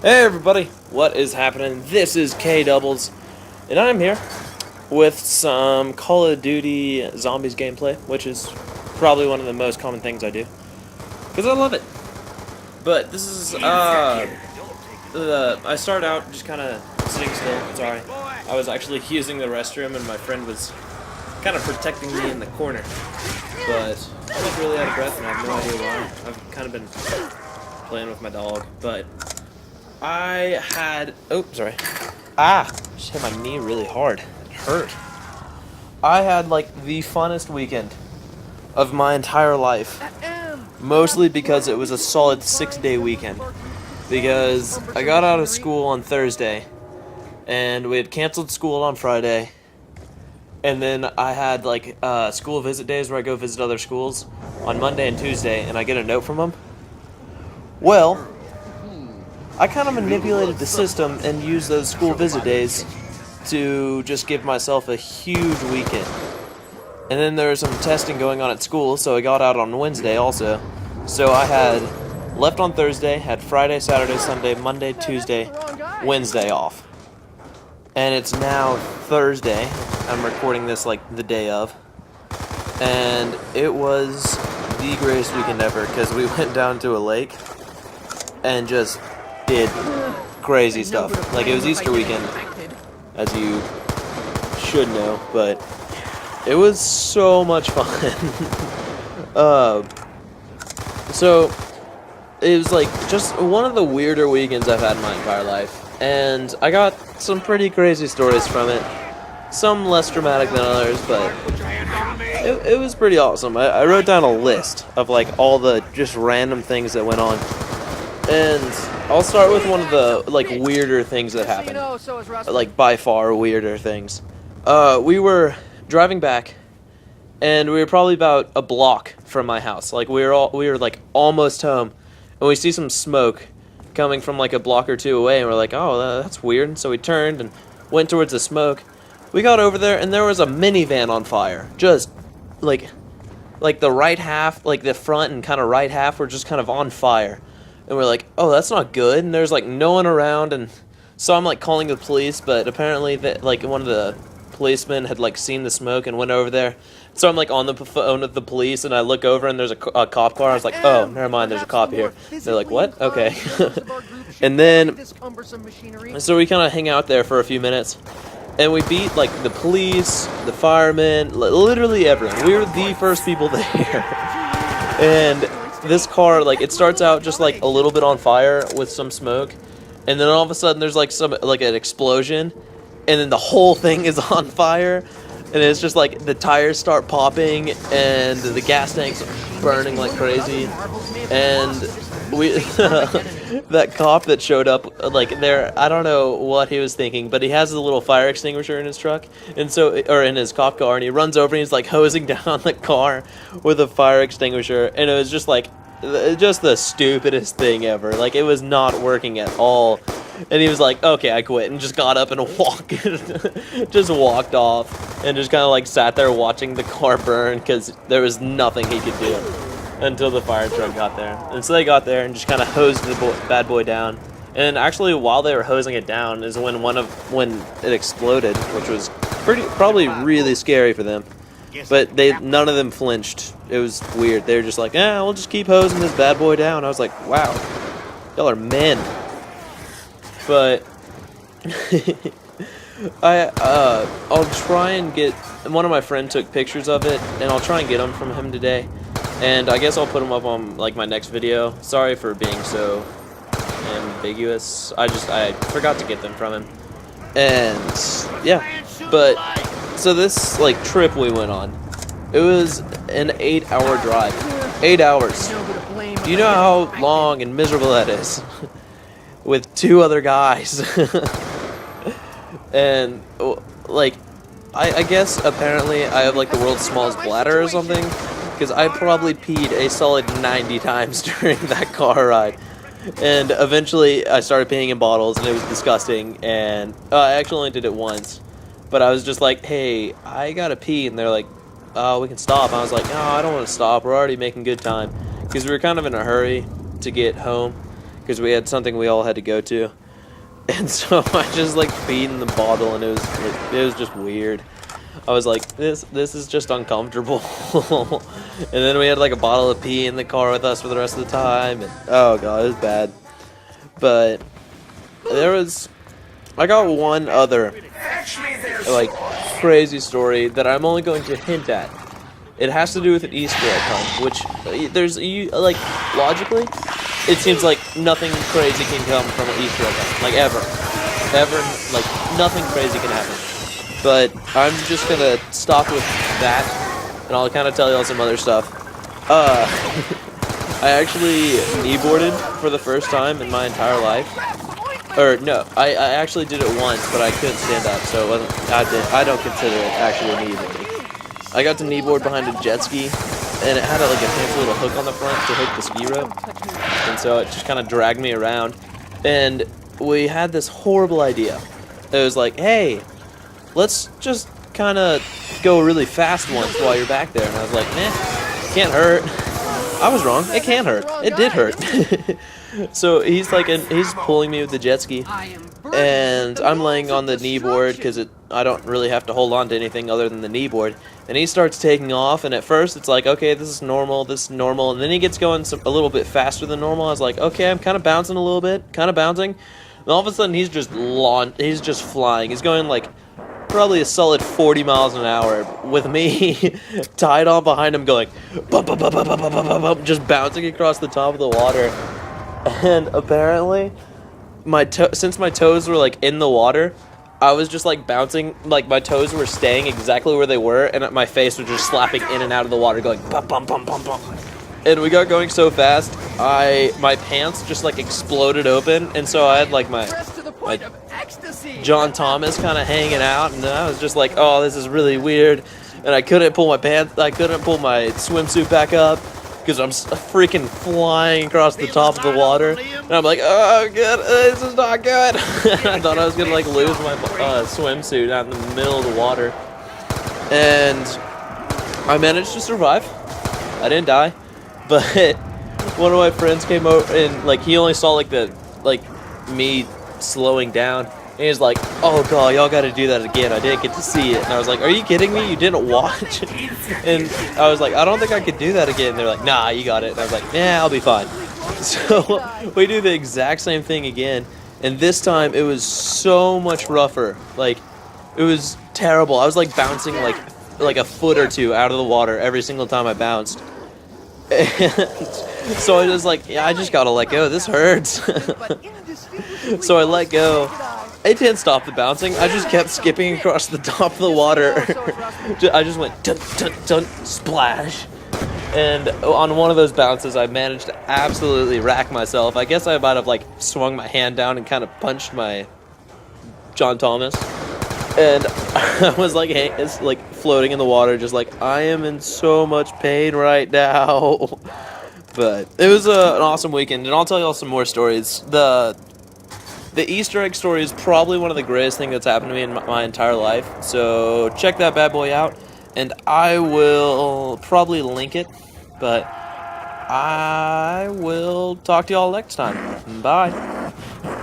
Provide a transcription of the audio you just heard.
Hey everybody, what is happening? This is K Doubles, and I'm here with some Call of Duty Zombies gameplay, which is probably one of the most common things I do, because I love it. But this is, I started out just kind of sitting still, sorry. I was actually using the restroom, and my friend was kind of protecting me in the corner. But I was really out of breath, and I have no idea why. I've kind of been playing with my dog, but I had, sorry. Just hit my knee really hard. It hurt. I had like the funnest weekend of my entire life. Mostly because it was a solid 6-day weekend. Because I got out of school on Thursday, and we had canceled school on Friday. And then I had like school visit days where I go visit other schools on Monday and Tuesday, and I get a note from them. Well, I kind of manipulated the system and used those school visit days to just give myself a huge weekend. And then there was some testing going on at school, so I got out on Wednesday also. So I had left on Thursday, had Friday, Saturday, Sunday, Monday, Tuesday, Wednesday off. And it's now Thursday. I'm recording this like the day of. And it was the greatest weekend ever because we went down to a lake and just did crazy stuff. Like, it was Easter weekend, as you should know, but it was so much fun. So it was like just one of the weirder weekends I've had in my entire life, and I got some pretty crazy stories from it. Some less dramatic than others, but it was pretty awesome. I wrote down a list of like all the just random things that went on. And I'll start with one of the like weirder things that happened. Like by far weirder things. We were driving back, and we were probably about a block from my house. Like we were like almost home, and we see some smoke coming from like a block or two away, and we're like, oh, that's weird. And so we turned and went towards the smoke. We got over there, and there was a minivan on fire. Just like the right half, like the front and kind of right half were just kind of on fire. And we're like, oh, that's not good. And there's like no one around, and so I'm like calling the police, but apparently that like one of the policemen had like seen the smoke and went over there. So I'm like on the phone with the police, and I look over and there's a cop car. I was like, oh, never mind, there's a cop here. They're like, what? Okay. And then so we kind of hang out there for a few minutes, and we beat like the police, the firemen, literally everyone. We were the first people there. And this car, like, it starts out just like a little bit on fire with some smoke, and then all of a sudden there's like an explosion, and then the whole thing is on fire, and it's just like the tires start popping and the gas tanks burning like crazy. And we that cop that showed up, like, there, I don't know what he was thinking, but he has a little fire extinguisher in his truck, and so, or in his cop car, and he runs over and he's like hosing down the car with a fire extinguisher, and it was just like just the stupidest thing ever. Like, it was not working at all. And he was like, okay, I quit, and just got up and just walked off, and just kind of like sat there watching the car burn, because there was nothing he could do until the fire truck got there. And so they got there and just kind of hosed the bad boy down. And actually, while they were hosing it down is when when it exploded, which was probably really scary for them. But none of them flinched. It was weird. They were just like, we'll just keep hosing this bad boy down. I was like, wow, y'all are men. But I'll try and get, one of my friends took pictures of it, and I'll try and get them from him today. And I guess I'll put them up on like my next video. Sorry for being so ambiguous. I forgot to get them from him. And yeah, but so this like trip we went on, it was an 8-hour drive. 8 hours. Do you know how long and miserable that is? With 2 other guys. And like, I guess apparently I have like the world's smallest bladder or something, because I probably peed a solid 90 times during that car ride. And eventually I started peeing in bottles, and it was disgusting, and I actually only did it once. But I was just like, hey, I gotta pee, and they're like, oh, we can stop. I was like, no, I don't want to stop, we're already making good time, because we were kind of in a hurry to get home, because we had something we all had to go to. And so I just like peed in the bottle, and it was just weird. I was like, this is just uncomfortable. And then we had like a bottle of pee in the car with us for the rest of the time, and oh god, it was bad. But I got one other like crazy story that I'm only going to hint at. It has to do with an Easter egg hunt, which like logically, it seems like nothing crazy can come from an Easter egg hunt, like ever, like nothing crazy can happen. But I'm just gonna stop with that, and I'll kind of tell y'all some other stuff. I actually kneeboarded for the first time in my entire life. Or no, I actually did it once, but I couldn't stand up, so it wasn't. I don't consider it actually kneeboarding. I got to kneeboard behind a jet ski, and it had like a fancy little hook on the front to hook the ski rope, and so it just kind of dragged me around. And we had this horrible idea. It was like, hey, let's just kind of go really fast once while you're back there. And I was like, can't hurt. I was wrong. It can hurt. It did hurt. So he's pulling me with the jet ski, and I'm laying on the kneeboard because I don't really have to hold on to anything other than the kneeboard. And he starts taking off, and at first it's like, okay, this is normal, and then he gets going a little bit faster than normal. I was like, okay, I'm kind of bouncing a little bit, and all of a sudden he's just flying. He's going like probably a solid 40 miles an hour with me tied on behind him going bump, bump, bump, bump, bump, bump, bump, bump, just bouncing across the top of the water. And apparently since my toes were like in the water, I was just like bouncing, like my toes were staying exactly where they were, and my face was just slapping in and out of the water going bump, bump, bump, bump, bump. And we got going so fast, my pants just like exploded open, and so I had like my John Thomas kind of hanging out, and I was just like, oh, this is really weird. And I couldn't pull my swimsuit back up because I'm freaking flying across the top of the water. And I'm like, oh, good, this is not good. I thought I was gonna like lose my swimsuit out in the middle of the water, and I managed to survive. I didn't die, but one of my friends came over, and like he only saw me slowing down, and he's like, oh god, y'all gotta do that again, I didn't get to see it. And I was like, are you kidding me, you didn't watch? And I was like, I don't think I could do that again. And they're like, nah, you got it. And I was like, yeah, I'll be fine. So we do the exact same thing again, and this time it was so much rougher. Like, it was terrible. I was like bouncing like a foot or two out of the water every single time I bounced. And so I was like, yeah, I just gotta let go, this hurts. So I let go. It didn't stop the bouncing. I just kept skipping across the top of the water. I just went dun dun dun splash. And on one of those bounces, I managed to absolutely rack myself. I guess I might have like swung my hand down and kind of punched my John Thomas. And I was like, hey, it's like floating in the water, just like, I am in so much pain right now. But it was an awesome weekend, and I'll tell y'all some more stories. The Easter egg story is probably one of the greatest things that's happened to me in my entire life. So check that bad boy out, and I will probably link it, but I will talk to y'all next time. Bye.